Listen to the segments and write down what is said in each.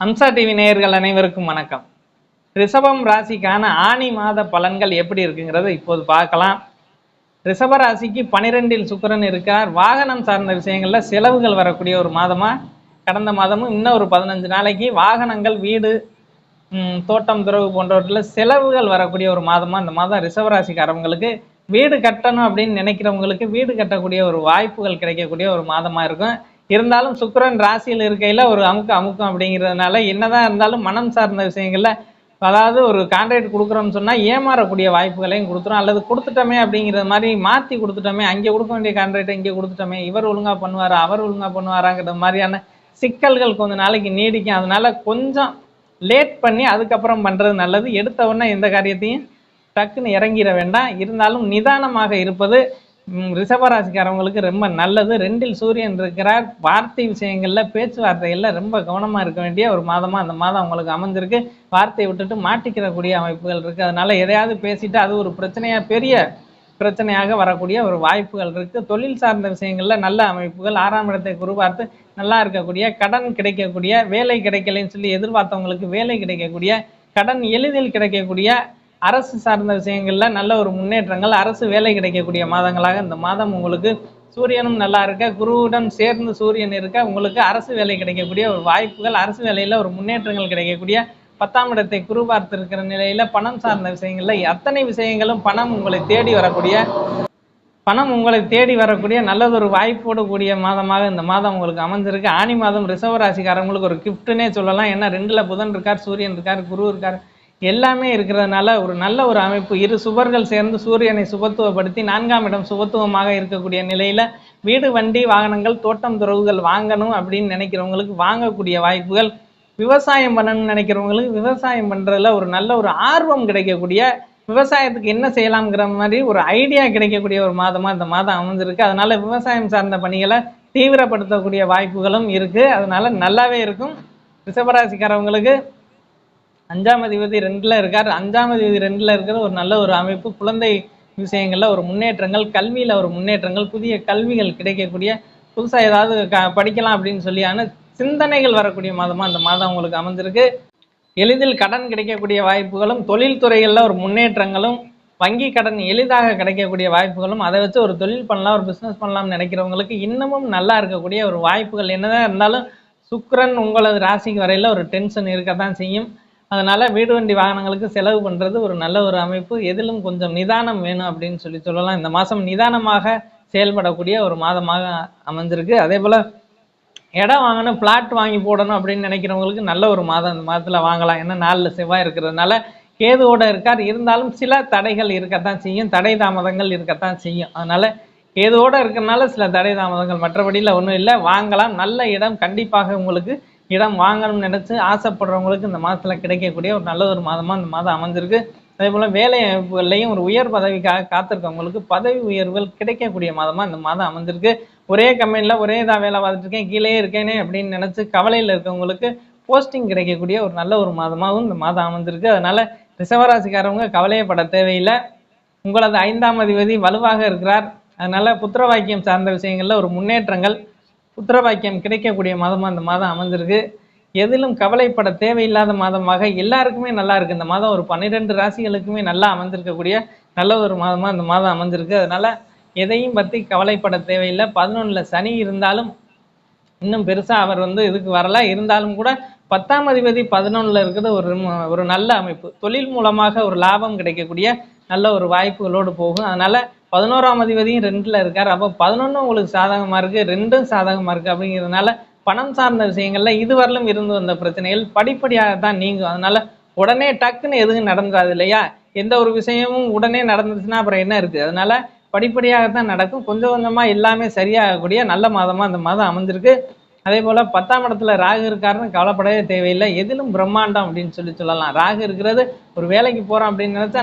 Amsa TV நேயர்கள் அனைவருக்கும் வணக்கம். ரிஷபம் ராசிக்கான ஆனி மாத பலன்கள் எப்படி இருக்குங்கிறத இப்போது பார்க்கலாம். ரிஷப ராசிக்கு 12ல் சுக்கிரன் இருக்கார். வாகனம் சார்ந்த விஷயங்கள்ல செலவுகள் வரக்கூடிய ஒரு மாதமா கடந்த மாதமும் இன்னும் ஒரு 15 நாளைக்கு வாகனங்கள், வீடு, தோட்டம், துறவு போன்றவற்றில் செலவுகள் வரக்கூடிய ஒரு மாதமா இந்த மாதம் ரிஷபராசிக்காரவங்களுக்கு வீடு கட்டணும் அப்படின்னு நினைக்கிறவங்களுக்கு வீடு கட்டக்கூடிய ஒரு வாய்ப்புகள் கிடைக்கக்கூடிய ஒரு மாதமா இருக்கும். இருந்தாலும் சுக்கிரன் ராசியில் இருக்கையில ஒரு அமுக்கம் அப்படிங்கிறதுனால என்னதான் இருந்தாலும் மனம் சார்ந்த விஷயங்கள்ல, அதாவது ஒரு கான்ட்ராக்ட் கொடுக்குறோம்னு சொன்னா ஏமாறக்கூடிய வாய்ப்புகளையும் கொடுத்துரும். அல்லது கொடுத்துட்டோமே அப்படிங்கிற மாதிரி மாற்றி கொடுத்துட்டோமே, அங்கே கொடுக்க வேண்டிய கான்ட்ராக்டை இங்கே கொடுத்துட்டோமே, இவர் ஒழுங்கா பண்ணுவாரா அவர் ஒழுங்கா பண்ணுவாராங்கிற மாதிரியான சிக்கல்கள் கொஞ்ச நாளைக்கு நீடிக்கும். அதனால கொஞ்சம் லேட் பண்ணி அதுக்கப்புறம் பண்ணுறது நல்லது. எடுத்த உடனே எந்த காரியத்தையும் டக்குன்னு இறங்கிட வேண்டாம். இருந்தாலும் நிதானமாக இருப்பது ரிஷபராசிக்காரவங்களுக்கு ரொம்ப நல்லது. 2ல் சூரியன் இருக்கிறார். வார்த்தை விஷயங்களில், பேச்சுவார்த்தைகளில் ரொம்ப கவனமாக இருக்க வேண்டிய ஒரு மாதமாக அந்த மாதம் அவங்களுக்கு அமைஞ்சிருக்கு. வார்த்தையை விட்டுட்டு மாட்டிக்கிறக்கூடிய அமைப்புகள் இருக்குது. அதனால் எதையாவது பேசிட்டு அது ஒரு பிரச்சனையாக, பெரிய பிரச்சனையாக வரக்கூடிய ஒரு வாய்ப்புகள் இருக்குது. தொழில் சார்ந்த விஷயங்களில் நல்ல அமைப்புகள். 6ஆம் இடத்தை குரு பார்த்து நல்லா இருக்கக்கூடிய, கடன் கிடைக்கக்கூடிய, வேலை கிடைக்கலன்னு சொல்லி எதிர்பார்த்தவங்களுக்கு வேலை கிடைக்கக்கூடிய, கடன் எளிதில் கிடைக்கக்கூடிய, அரசு சார்ந்த விஷயங்களில் நல்ல ஒரு முன்னேற்றங்கள், அரசு வேலை கிடைக்கக்கூடிய மாதங்களாக இந்த மாதம் உங்களுக்கு சூரியனும் நல்லா இருக்க, குருவுடன் சேர்ந்து சூரியன் இருக்க உங்களுக்கு அரசு வேலை கிடைக்கக்கூடிய ஒரு வாய்ப்புகள், அரசு வேலையில் ஒரு முன்னேற்றங்கள் கிடைக்கக்கூடிய, 10ஆம் இடத்தை குரு பார்த்து இருக்கிற நிலையில பணம் சார்ந்த விஷயங்கள்ல அத்தனை விஷயங்களும் பணம் உங்களை தேடி வரக்கூடிய நல்லதொரு வாய்ப்போடு கூடிய மாதமாக இந்த மாதம் உங்களுக்கு அமைஞ்சிருக்கு. ஆனி மாதம் ரிஷபராசிக்காரங்களுக்கு ஒரு கிஃப்ட்னே சொல்லலாம். ஏன்னா 2ல் புதன் இருக்கார், சூரியன் இருக்கார், குரு இருக்கார், எல்லாமே இருக்கிறதுனால ஒரு நல்ல ஒரு அமைப்பு. இரு சுபர்கள் சேர்ந்து சூரியனை சுபத்துவப்படுத்தி 4ஆம் இடம் சுபத்துவமாக இருக்கக்கூடிய நிலையில வீடு, வண்டி, வாகனங்கள், தோட்டம், துறவுகள் வாங்கணும் அப்படின்னு நினைக்கிறவங்களுக்கு வாங்கக்கூடிய வாய்ப்புகள், விவசாயம் பண்ணணும்னு நினைக்கிறவங்களுக்கு விவசாயம் பண்றதுல ஒரு நல்ல ஒரு ஆர்வம் கிடைக்கக்கூடிய, விவசாயத்துக்கு என்ன செய்யலாம்ங்கிற மாதிரி ஒரு ஐடியா கிடைக்கக்கூடிய ஒரு மாதமா இந்த மாதம் அமைஞ்சிருக்கு. அதனால விவசாயம் சார்ந்த பணிகளை தீவிரப்படுத்தக்கூடிய வாய்ப்புகளும் இருக்கு. அதனால நல்லாவே இருக்கும். ரிஷபராசிக்காரவங்களுக்கு 5ஆம் அதிபதி 2ல் இருக்கார். 5ஆம் அதிபதி 2ல் இருக்கிற ஒரு நல்ல ஒரு அமைப்பு. குழந்தை விஷயங்கள்ல ஒரு முன்னேற்றங்கள், கல்வியில ஒரு முன்னேற்றங்கள், புதிய கல்விகள் கிடைக்கக்கூடிய, புதுசாக ஏதாவது படிக்கலாம் அப்படின்னு சொல்லியான சிந்தனைகள் வரக்கூடிய மாதமா இந்த மாதம் உங்களுக்கு அமைஞ்சிருக்கு. எளிதில் கடன் கிடைக்கக்கூடிய வாய்ப்புகளும், தொழில் துறைகளில் ஒரு முன்னேற்றங்களும், வங்கி கடன் எளிதாக கிடைக்கக்கூடிய வாய்ப்புகளும், அதை வச்சு ஒரு தொழில் பண்ணலாம், ஒரு பிஸ்னஸ் பண்ணலாம்னு நினைக்கிறவங்களுக்கு இன்னமும் நல்லா இருக்கக்கூடிய ஒரு வாய்ப்புகள். என்னதான் இருந்தாலும் சுக்கிரன் உங்களது ராசிக்கு வரையில் ஒரு டென்ஷன் இருக்கத்தான் செய்யும். அதனால வீடு, வண்டி, வாகனங்களுக்கு செலவு பண்ணுறது ஒரு நல்ல ஒரு அமைப்பு. எதிலும் கொஞ்சம் நிதானம் வேணும் அப்படின்னு சொல்லலாம். இந்த மாதம் நிதானமாக செயல்படக்கூடிய ஒரு மாதமாக அமைஞ்சிருக்கு. அதே போல் இடம் வாங்கணும், பிளாட் வாங்கி போடணும் அப்படின்னு நினைக்கிறவங்களுக்கு நல்ல ஒரு மாதம் இந்த மாதத்தில் வாங்கலாம். ஏன்னா 4ல் செவ்வாய் இருக்கிறதுனால கேதுவோட இருக்கார். இருந்தாலும் சில தடைகள் இருக்கத்தான் செய்யும், தடை தாமதங்கள் இருக்கத்தான் செய்யும். அதனால கேதுவோட இருக்கிறதுனால சில தடை தாமதங்கள், மற்றபடியில் ஒன்றும் இல்லை, வாங்கலாம். நல்ல இடம் கண்டிப்பாக உங்களுக்கு இடம் வாங்கணும்னு நினச்சி ஆசைப்படுறவங்களுக்கு இந்த மாதத்தில் கிடைக்கக்கூடிய ஒரு நல்ல ஒரு மாதமாக இந்த மாதம் அமைஞ்சிருக்கு. அதே போல் வேலை அமைப்புகள்லையும் ஒரு உயர் பதவிக்காக காத்திருக்கவங்களுக்கு பதவி உயர்வுகள் கிடைக்கக்கூடிய மாதமாக இந்த மாதம் அமைஞ்சிருக்கு. ஒரே கம்பெனியில் ஒரே இதாக வேலை பார்த்துட்டு இருக்கேன், கீழே இருக்கேனே அப்படின்னு நினச்சி கவலையில் இருக்கவங்களுக்கு போஸ்டிங் கிடைக்கக்கூடிய ஒரு நல்ல ஒரு மாதமாகவும் இந்த மாதம் அமைஞ்சிருக்கு. அதனால் ரிஷபராசிக்காரவங்க கவலையப்பட தேவையில்லை. உங்களது 5ஆம் அதிபதி வலுவாக இருக்கிறார். அதனால் புத்திர வாக்கியம் சார்ந்த விஷயங்களில் ஒரு முன்னேற்றங்கள், புத்திர வாக்கியம் கிடைக்கக்கூடிய மாதமாக இந்த மாதம் அமைஞ்சிருக்கு. எதிலும் கவலைப்பட தேவையில்லாத மாதமாக எல்லாருக்குமே நல்லா இருக்குது. இந்த மாதம் ஒரு 12 ராசிகளுக்குமே நல்லா அமைஞ்சிருக்கக்கூடிய நல்ல ஒரு மாதமாக இந்த மாதம் அமைஞ்சிருக்கு. அதனால் எதையும் பற்றி கவலைப்பட தேவையில்லை. 11ல் சனி இருந்தாலும் இன்னும் பெருசாக அவர் இதுக்கு வரல. இருந்தாலும் கூட 10ஆம் அதிபதி 11ல் இருக்கிறது ஒரு நல்ல அமைப்பு. தொழில் மூலமாக ஒரு லாபம் கிடைக்கக்கூடிய நல்ல ஒரு வாய்ப்புகளோடு போகும். அதனால் 11ஆம் அதிபதியும் 2ல் இருக்கார். அப்போ 11 உங்களுக்கு சாதகமாக இருக்குது, 2ம் சாதகமாக இருக்குது. அப்படிங்கிறதுனால பணம் சார்ந்த விஷயங்களில் இதுவரையிலும் இருந்து வந்த பிரச்சனைகள் படிப்படியாகத்தான் நீங்கும். அதனால் உடனே டக்குன்னு எதுவும் நடந்துடாது இல்லையா? எந்த ஒரு விஷயமும் உடனே நடந்துச்சுன்னா அப்புறம் என்ன இருக்குது? அதனால் படிப்படியாகத்தான் நடக்கும். கொஞ்சம் கொஞ்சமாக எல்லாமே சரியாகக்கூடிய நல்ல மாதமாக இந்த மாதம் அமைஞ்சிருக்கு. அதே போல் 10ஆம் இடத்துல ராகு இருக்காருன்னு கவலைப்படவே தேவையில்லை. எதிலும் பிரம்மாண்டம் அப்படின்னு சொல்லலாம். ராகு இருக்கிறது, ஒரு வேலைக்கு போகிறோம் அப்படின்னு நினச்சா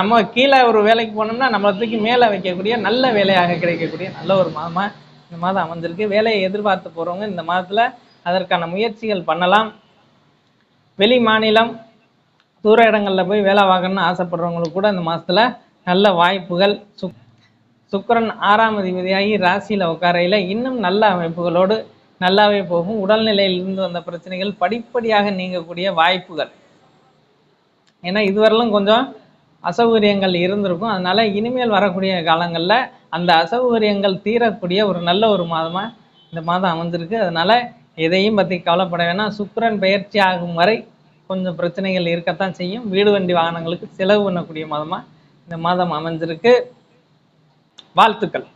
நம்ம கீழே ஒரு வேலைக்கு போனோம்னா நம்மளை தூக்கி மேலே வைக்கக்கூடிய நல்ல வேலையாக கிடைக்கக்கூடிய நல்ல ஒரு மாதமாக இந்த மாதம் அமைஞ்சிருக்கு. வேலையை எதிர்பார்த்து போகிறவங்க இந்த மாதத்தில் அதற்கான முயற்சிகள் பண்ணலாம். வெளி மாநிலம், தூர இடங்களில் போய் வேலை வாங்கணும்னு ஆசைப்படுறவங்களுக்கு கூட இந்த மாதத்தில் நல்ல வாய்ப்புகள். சுக்கிரன் 6ஆம் அதிபதியாகி ராசியில் உட்காரையில் இன்னும் நல்ல அமைப்புகளோடு நல்லாவே போகும். உடல்நிலையிலிருந்து வந்த பிரச்சனைகள் படிப்படியாக நீங்கக்கூடிய வாய்ப்புகள். ஏன்னா இதுவரையிலும் கொஞ்சம் அசௌகரியங்கள் இருந்திருக்கும். அதனால இனிமேல் வரக்கூடிய காலங்களில் அந்த அசௌகரியங்கள் தீரக்கூடிய ஒரு நல்ல ஒரு மாதமாக இந்த மாதம் அமைஞ்சிருக்கு. அதனால எதையும் பற்றி கவலைப்பட வேணாம். சுக்கிரன் பெயர்ச்சி ஆகும் வரை கொஞ்சம் பிரச்சனைகள் இருக்கத்தான் செய்யும். வீடு வண்டி வாகனங்களுக்கு செலவு பண்ணக்கூடிய மாதமாக இந்த மாதம் அமைஞ்சிருக்கு. வாழ்த்துக்கள்.